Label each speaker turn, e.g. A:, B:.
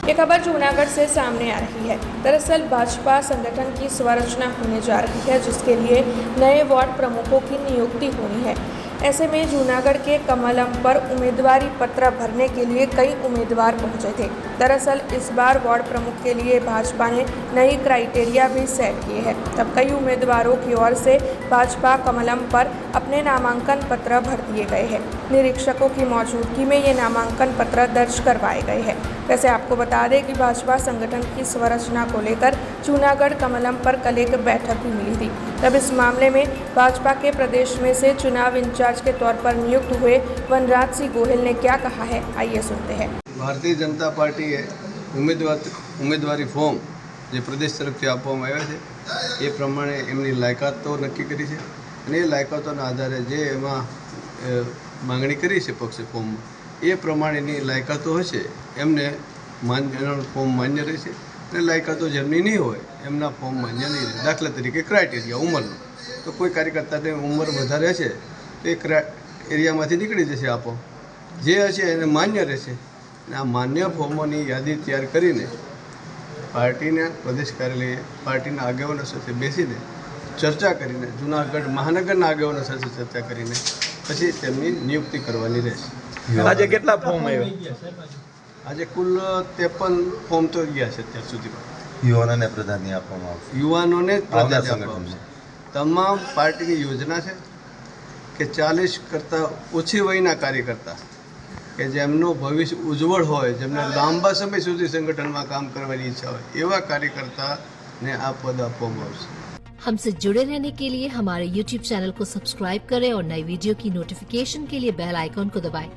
A: ये खबर जूनागढ़ से सामने आ रही है। दरअसल भाजपा संगठन की स्वरचना होने जा रही है, जिसके लिए नए वार्ड प्रमुखों की नियुक्ति होनी है। ऐसे में जूनागढ़ के कमलम पर उम्मीदवारी पत्र भरने के लिए कई उम्मीदवार पहुंचे थे। दरअसल इस बार वार्ड प्रमुख के लिए भाजपा ने नई क्राइटेरिया भी सेट किए हैं। तब कई उम्मीदवारों की ओर से भाजपा कमलम पर अपने नामांकन पत्र भर दिए गए हैं। निरीक्षकों की मौजूदगी में ये नामांकन पत्र दर्ज करवाए गए हैं। वैसे आपको बता दें कि भाजपा संगठन की स्वरचना को लेकर जूनागढ़ कमलम पर कल एक बैठक भी मिली थी। तब इस मामले में भाजपा के प्रदेश में से चुनाव इंचार्ज के तौर पर नियुक्त हुए वनराज सिंह गोहिल ने क्या कहा है, आइए सुनते हैं।
B: भारतीय जनता पार्टी उम्मीदवारी फॉर्म જે પ્રદેશ તરફથી આપવામાં આવ્યા છે એ પ્રમાણે એમની લાયકાતો નક્કી કરી છે અને એ લાયકાતોના આધારે જે એમાં માંગણી કરી છે પક્ષે ફોર્મમાં એ પ્રમાણેની લાયકાતો હશે એમને એનું ફોર્મ માન્ય રહેશે અને લાયકાતો જેમની નહીં હોય એમના ફોર્મ માન્ય નહીં રહે। દાખલા તરીકે ક્રાઇટેરિયા ઉંમરનો, તો કોઈ કાર્યકર્તાની ઉંમર વધારે હશે તો એ એરિયામાંથી નીકળી જશે, આપો જે હશે એને માન્ય રહેશે। અને આ માન્ય ફોર્મોની યાદી તૈયાર કરીને પાર્ટીના પ્રદેશ કાર્યાલયે પાર્ટીના આગેવાનો સાથે બેસીને ચર્ચા કરીને જૂનાગઢ મહાનગરના આગેવાનો સાથે ચર્ચા કરીને પછી તેમની નિયુક્તિ કરવાની રહેશે।
C: આજે કેટલા ફોર્મ આવ્યા?
B: આજે કુલ 53 ફોર્મ તો ગયા છે અત્યાર સુધીમાં।
C: યુવાનોને પ્રાધાન્ય આપવામાં આવશે?
B: યુવાનોને જ પ્રાધાન્ય આપવામાં આવશે। તમામ પાર્ટીની યોજના છે કે 40 કરતાં ઓછી વયના કાર્યકર્તા કે જેમનું ભવિષ્ય ઉજ્જવળ હોય, જેમને લાંબા સમય સુધી સંગઠનમાં કામ કરવાની ઈચ્છા હોય, એવા કાર્યકર્તાને આ પદ આપવામાં આવશે।
D: हमसे जुड़े रहने के लिए हमारे YouTube चैनल को सब्सक्राइब करें और नई वीडियो की नोटिफिकेशन के लिए बेल आइकॉन को दबाएं।